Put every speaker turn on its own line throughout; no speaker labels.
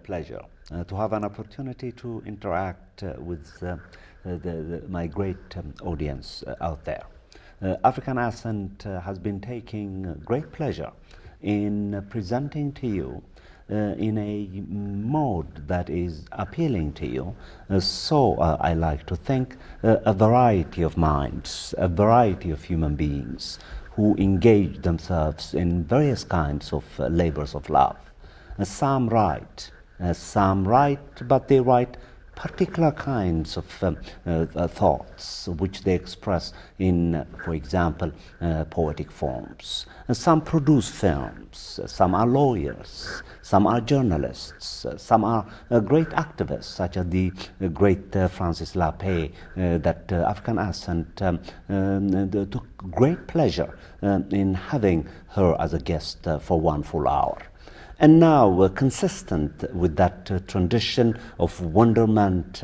pleasure to have an opportunity to interact with my great audience out there. African Ascent has been taking great pleasure in presenting to you in a mode that is appealing to you. I like to think a variety of minds, a variety of human beings who engage themselves in various kinds of labors of love. Some write, but they write particular kinds of thoughts which they express in, for example, poetic forms. Some produce films, some are lawyers, some are journalists, some are great activists, such as the great Francis Lappé, that African Ascent took great pleasure in having her as a guest for 1 full hour. And now, consistent with that tradition of wonderment,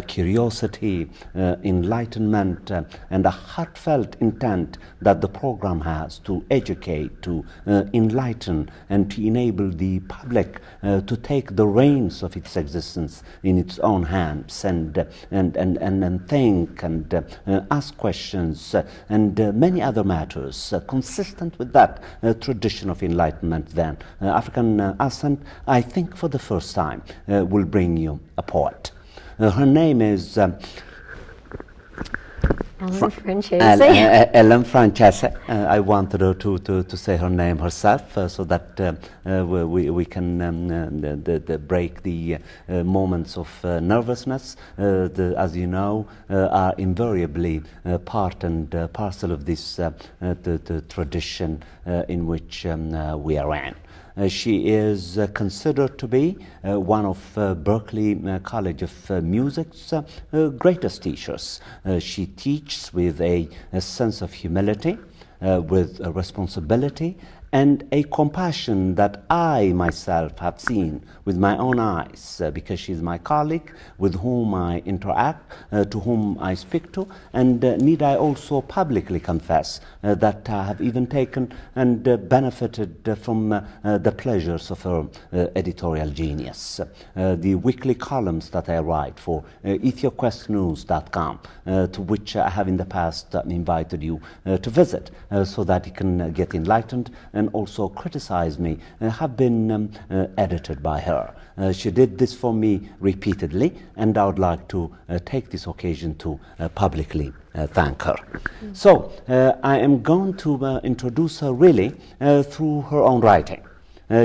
curiosity, enlightenment, and a heartfelt intent that the program has to educate, to enlighten, and to enable the public to take the reins of its existence in its own hands and think and ask questions and many other matters. Consistent with that tradition of enlightenment, then, African Ascent, I think for the first time, will bring you a poet. Her name is Ellen Francese. I wanted her to say her name herself so that we can break the moments of nervousness, as you know, are invariably part and parcel of this the tradition in which we are in. She is considered to be one of Berklee College of Music's greatest teachers. She teaches with a sense of humility, with a responsibility, and a compassion that I myself have seen with my own eyes, because she's my colleague with whom I interact, to whom I speak to, and need I also publicly confess that I have even taken and benefited from the pleasures of her editorial genius. The weekly columns that I write for EthioQuestNews.com, to which I have in the past invited you to visit, so that you can get enlightened and also criticize me, have been edited by her. She did this for me repeatedly, and I would like to take this occasion to publicly thank her. So I am going to introduce her really through her own writing.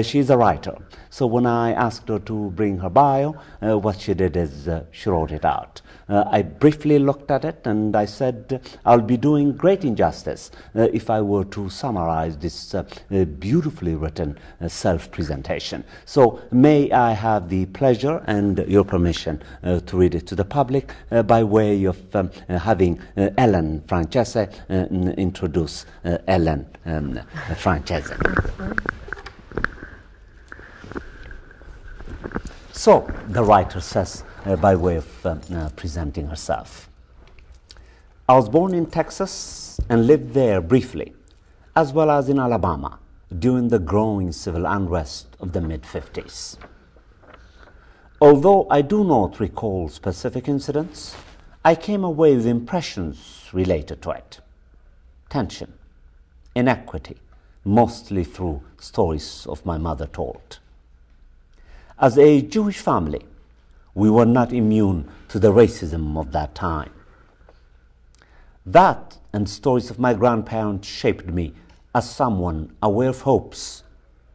She's a writer. So when I asked her to bring her bio, what she did is she wrote it out. I briefly looked at it and I said, I'll be doing great injustice if I were to summarize this beautifully written self-presentation. So may I have the pleasure and your permission to read it to the public by way of having Ellen Francese introduce Ellen Francese. So, the writer says, by way of presenting herself, I was born in Texas and lived there briefly, as well as in Alabama, during the growing civil unrest of the mid-50s. Although I do not recall specific incidents, I came away with impressions related to it. Tension, inequity, mostly through stories of my mother told. As a Jewish family, we were not immune to the racism of that time. That and stories of my grandparents shaped me as someone aware of hopes,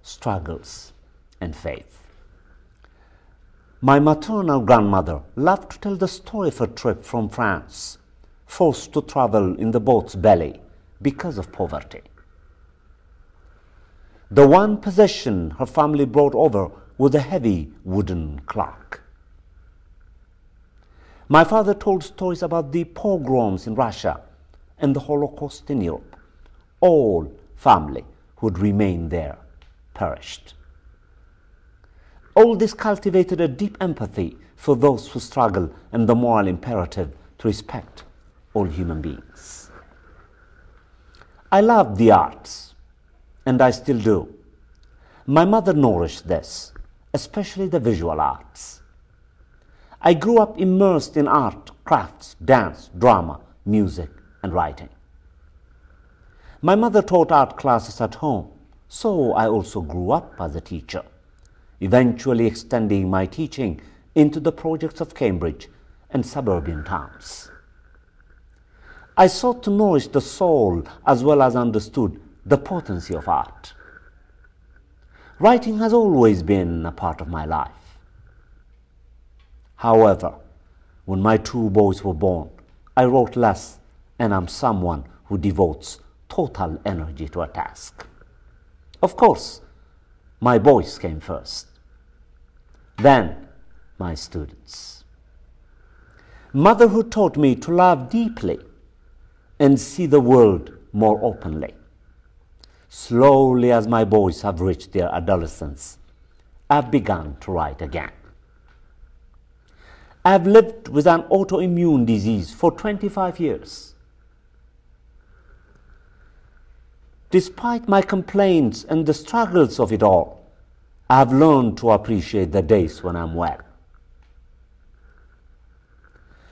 struggles, and faith. My maternal grandmother loved to tell the story of her trip from France, forced to travel in the boat's belly because of poverty. The one possession her family brought over was a heavy wooden clock. My father told stories about the pogroms in Russia and the Holocaust in Europe. All family who had remained there perished. All this cultivated a deep empathy for those who struggle and the moral imperative to respect all human beings. I loved the arts, and I still do. My mother nourished this, especially the visual arts. I grew up immersed in art, crafts, dance, drama, music, and writing. My mother taught art classes at home, so I also grew up as a teacher, eventually extending my teaching into the projects of Cambridge and suburban towns. I sought to nourish the soul as well as understood the potency of art. Writing has always been a part of my life. However, when my two boys were born, I wrote less, and I'm someone who devotes total energy to a task. Of course, my boys came first, then my students. Motherhood taught me to love deeply and see the world more openly. Slowly, as my boys have reached their adolescence, I've begun to write again. I've lived with an autoimmune disease for 25 years. Despite my complaints and the struggles of it all, I've learned to appreciate the days when I'm well.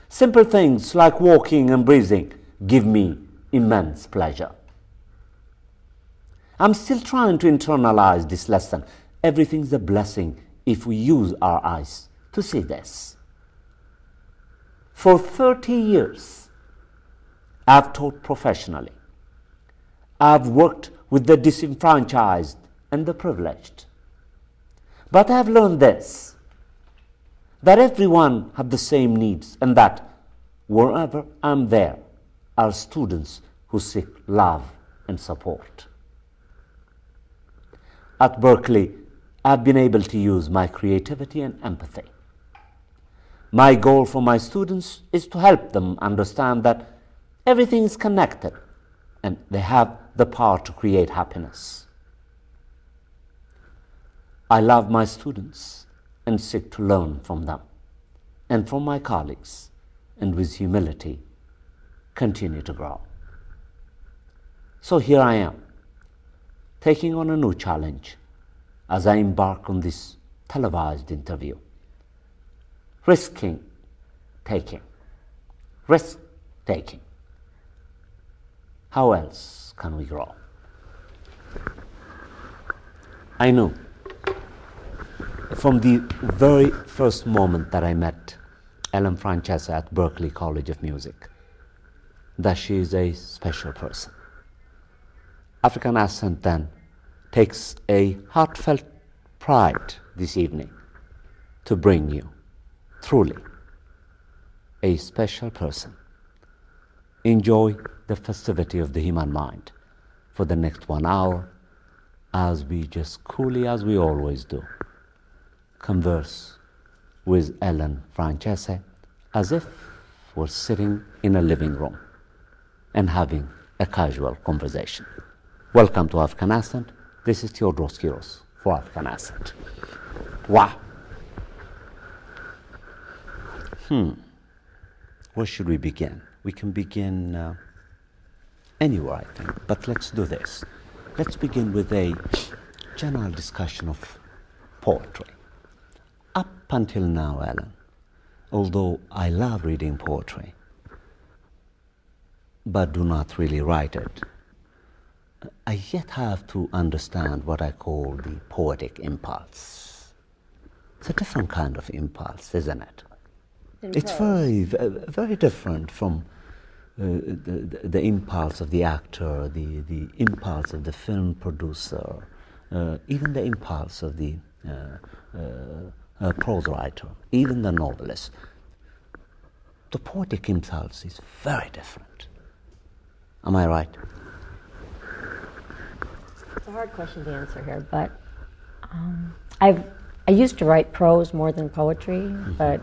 Simple things like walking and breathing give me immense pleasure. I'm still trying to internalize this lesson. Everything's a blessing if we use our eyes to see this. For 30 years, I've taught professionally. I've worked with the disenfranchised and the privileged. But I've learned this, that everyone has the same needs, and that wherever I'm there are students who seek love and support. At Berkeley, I've been able to use my creativity and empathy. My goal for my students is to help them understand that everything is connected and they have the power to create happiness. I love my students and seek to learn from them and from my colleagues, and with humility continue to grow. So here I am, taking on a new challenge as I embark on this televised interview. Risking taking. Risk taking. How else can we grow? I knew from the very first moment that I met Ellen Francesa at Berklee College of Music that she is a special person. African Ascent then takes a heartfelt pride this evening to bring you truly a special person. Enjoy the festivity of the human mind for the next 1 hour as we just coolly, as we always do, converse with Ellen Francesa as if we're sitting in a living room and having a casual conversation. Welcome to African Ascent. This is Theodoros Kiros for African Ascent. Wow. Where should we begin? We can begin anywhere, I think, but let's do this. Let's begin with a general discussion of poetry. Up until now, Ellen, although I love reading poetry, but do not really write it, I yet have to understand what I call the poetic impulse. It's a different kind of impulse, isn't it? It's very different from the impulse of the actor, the impulse of the film producer, even the impulse of the prose writer, even the novelist. The poetic impulse is very different. Am I right?
It's a hard question to answer here, but I used to write prose more than poetry, but